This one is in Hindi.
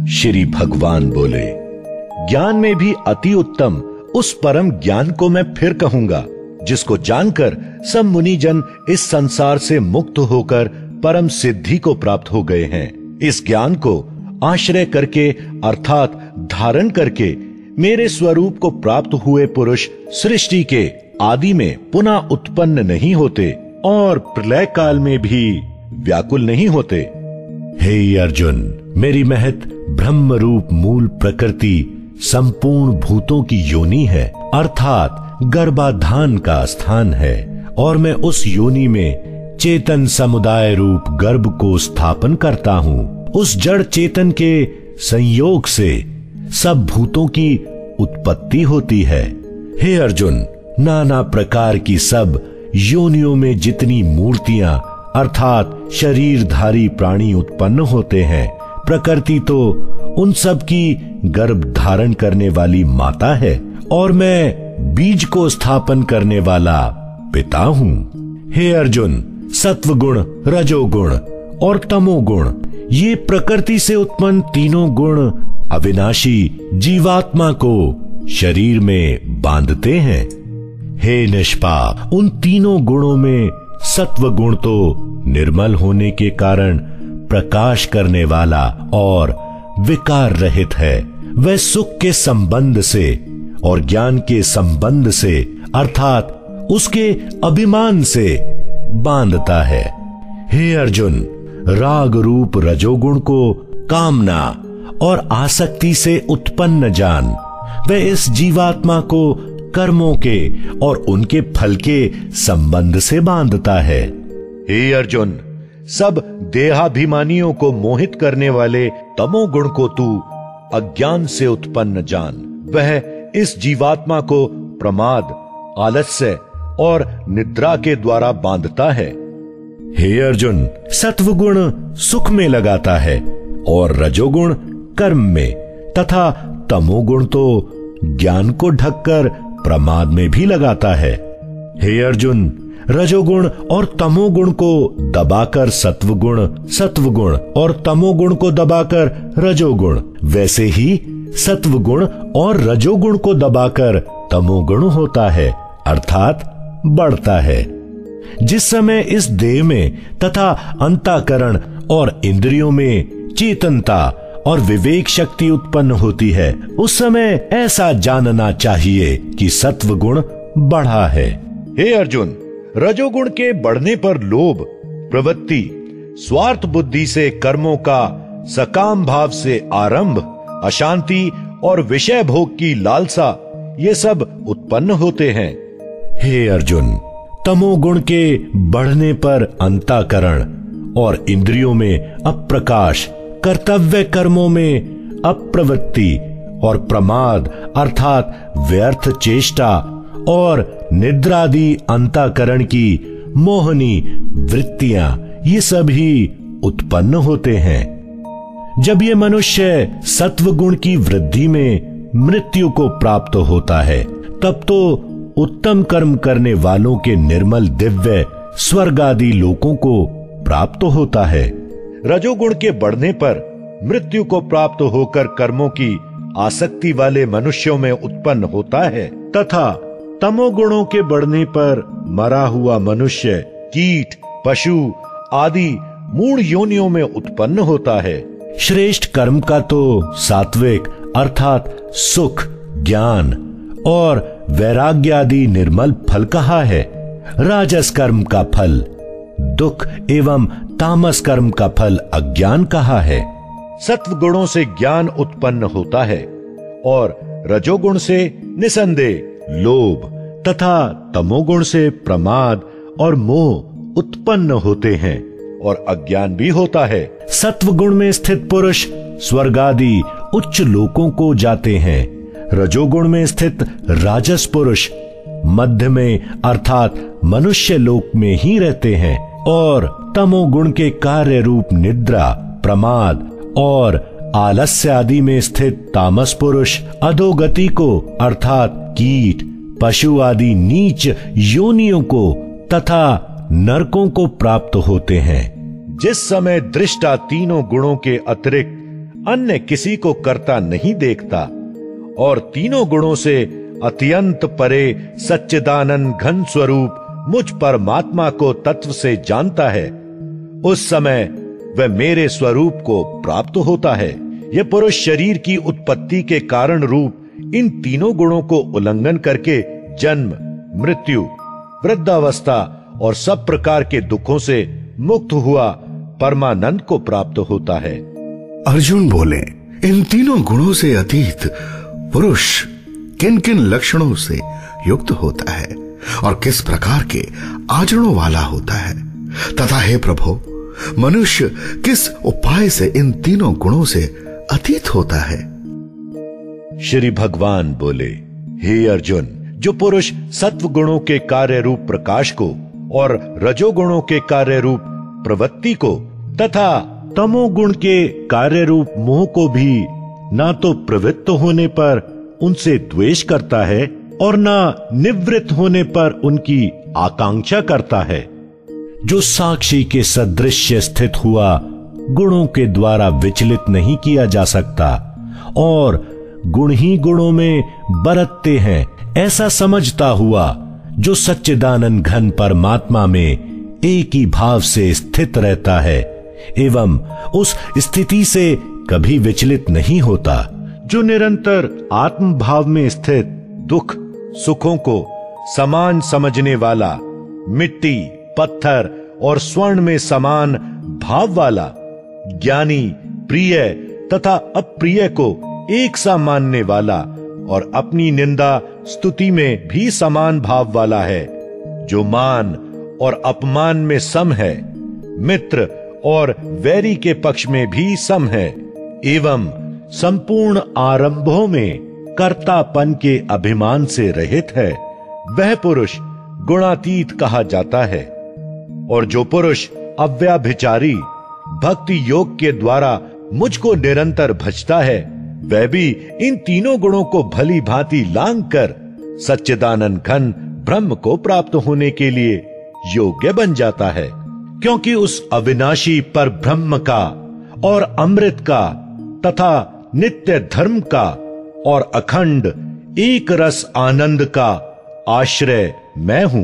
श्री भगवान बोले, ज्ञान में भी अति उत्तम उस परम ज्ञान को मैं फिर कहूंगा, जिसको जानकर सब मुनिजन इस संसार से मुक्त होकर परम सिद्धि को प्राप्त हो गए हैं। इस ज्ञान को आश्रय करके अर्थात धारण करके मेरे स्वरूप को प्राप्त हुए पुरुष सृष्टि के आदि में पुनः उत्पन्न नहीं होते और प्रलय काल में भी व्याकुल नहीं होते। हे अर्जुन, मेरी महत ब्रह्म रूप मूल प्रकृति संपूर्ण भूतों की योनि है, अर्थात गर्भाधान का स्थान है, और मैं उस योनि में चेतन समुदाय रूप गर्भ को स्थापन करता हूँ। उस जड़ चेतन के संयोग से सब भूतों की उत्पत्ति होती है। हे अर्जुन, नाना प्रकार की सब योनियों में जितनी मूर्तियां अर्थात शरीरधारी प्राणी उत्पन्न होते हैं, प्रकृति तो उन सब की गर्भ धारण करने वाली माता है, और मैं बीज को स्थापन करने वाला पिता हूँ। हे अर्जुन, सत्वगुण, रजोगुण और तमोगुण, ये प्रकृति से उत्पन्न तीनों गुण अविनाशी जीवात्मा को शरीर में बांधते हैं। हे निष्पाप, उन तीनों गुणों में सत्व गुण तो निर्मल होने के कारण प्रकाश करने वाला और विकार रहित है। वह सुख के संबंध से और ज्ञान के संबंध से अर्थात उसके अभिमान से बांधता है। हे अर्जुन, राग रूप रजोगुण को कामना और आसक्ति से उत्पन्न जान। वह इस जीवात्मा को कर्मों के और उनके फल के संबंध से बांधता है। हे अर्जुन, सब देहाभिमानियों को मोहित करने वाले तमोगुण को तू अज्ञान से उत्पन्न जान। वह इस जीवात्मा को प्रमाद, आलस्य और निद्रा के द्वारा बांधता है। हे अर्जुन, सत्वगुण सुख में लगाता है और रजोगुण कर्म में तथा तमोगुण तो ज्ञान को ढककर प्रमाद में भी लगाता है। हे अर्जुन, रजोगुण और तमोगुण को दबाकर सत्वगुण, सत्वगुण और तमोगुण को दबाकर रजोगुण, वैसे ही सत्वगुण और रजोगुण को दबाकर तमोगुण होता है अर्थात बढ़ता है। जिस समय इस देह में तथा अंतःकरण और इंद्रियों में चेतनता और विवेक शक्ति उत्पन्न होती है, उस समय ऐसा जानना चाहिए कि सत्व गुण बढ़ा है। हे अर्जुन, रजोगुण के बढ़ने पर लोभ, प्रवृत्ति, स्वार्थ बुद्धि से कर्मों का सकाम भाव से आरंभ, अशांति और विषय भोग की लालसा, ये सब उत्पन्न होते हैं। हे अर्जुन, तमोगुण के बढ़ने पर अंतःकरण और इंद्रियों में अप्रकाश, कर्तव्य कर्मों में अप्रवृत्ति और प्रमाद अर्थात व्यर्थ चेष्टा और निद्रादि अंतःकरण की मोहनी वृत्तियां, ये सभी उत्पन्न होते हैं। जब ये मनुष्य सत्व गुण की वृद्धि में मृत्यु को प्राप्त होता है, तब तो उत्तम कर्म करने वालों के निर्मल दिव्य स्वर्ग आदि लोकों को प्राप्त होता है। रजोगुण के बढ़ने पर मृत्यु को प्राप्त होकर कर्मों की आसक्ति वाले मनुष्यों में उत्पन्न होता है, तथा तमोगुणों के बढ़ने पर मरा हुआ मनुष्य कीट, पशु आदि मूढ़ योनियों में उत्पन्न होता है। श्रेष्ठ कर्म का तो सात्विक अर्थात सुख, ज्ञान और वैराग्य आदि निर्मल फल कहा है। राजस कर्म का फल दुख एवं तामस कर्म का फल अज्ञान कहा है। सत्व गुणों से ज्ञान उत्पन्न होता है और रजोगुण से निसंदेह लोभ तथा तमोगुण से प्रमाद और मोह उत्पन्न होते हैं और अज्ञान भी होता है। सत्व गुण में स्थित पुरुष स्वर्ग आदि उच्च लोकों को जाते हैं। रजोगुण में स्थित राजस पुरुष मध्य में अर्थात मनुष्य लोक में ही रहते हैं और तमोगुण के कार्य रूप निद्रा, प्रमाद और आलस्य आदि में स्थित तामस पुरुष अधोगति को अर्थात कीट, पशु आदि नीच योनियों को तथा नरकों को प्राप्त होते हैं। जिस समय दृष्टा तीनों गुणों के अतिरिक्त अन्य किसी को करता नहीं देखता और तीनों गुणों से अत्यंत परे सच्चिदानंद घन स्वरूप मुझ परमात्मा को तत्व से जानता है, उस समय वह मेरे स्वरूप को प्राप्त होता है। यह पुरुष शरीर की उत्पत्ति के कारण रूप इन तीनों गुणों को उल्लंघन करके जन्म, मृत्यु, वृद्धावस्था और सब प्रकार के दुखों से मुक्त हुआ परमानंद को प्राप्त होता है। अर्जुन बोले, इन तीनों गुणों से अतीत पुरुष किन किन लक्षणों से युक्त होता है और किस प्रकार के आचरणों वाला होता है, तथा हे प्रभु, मनुष्य किस उपाय से इन तीनों गुणों से अतीत होता है? श्री भगवान बोले, हे अर्जुन, जो पुरुष सत्व गुणों के कार्य रूप प्रकाश को और रजोगुणों के कार्य रूप प्रवृत्ति को तथा तमोगुण के कार्य रूप मोह को भी ना तो प्रवृत्त होने पर उनसे द्वेष करता है और ना निवृत्त होने पर उनकी आकांक्षा करता है, जो साक्षी के सदृश स्थित हुआ गुणों के द्वारा विचलित नहीं किया जा सकता और गुण ही गुणों में बरतते हैं, ऐसा समझता हुआ जो सच्चिदानंद घन परमात्मा में एक ही भाव से स्थित रहता है एवं उस स्थिति से कभी विचलित नहीं होता, जो निरंतर आत्म भाव में स्थित दुख सुखों को समान समझने वाला, मिट्टी, पत्थर और स्वर्ण में समान भाव वाला, ज्ञानी, प्रिय तथा अप्रिय को एक सा मानने वाला और अपनी निंदा स्तुति में भी समान भाव वाला है, जो मान और अपमान में सम है, मित्र और वैरी के पक्ष में भी सम है एवं संपूर्ण आरंभों में कर्तापन के अभिमान से रहित है, वह पुरुष गुणातीत कहा जाता है। और जो पुरुष अव्याभिचारी भक्ति योग के द्वारा मुझको निरंतर भजता है, वह भी इन तीनों गुणों को भली भांति लांघ कर सच्चिदानंद घन ब्रह्म को प्राप्त होने के लिए योग्य बन जाता है, क्योंकि उस अविनाशी पर ब्रह्म का और अमृत का तथा नित्य धर्म का और अखंड एक रस आनंद का आश्रय मैं हूं।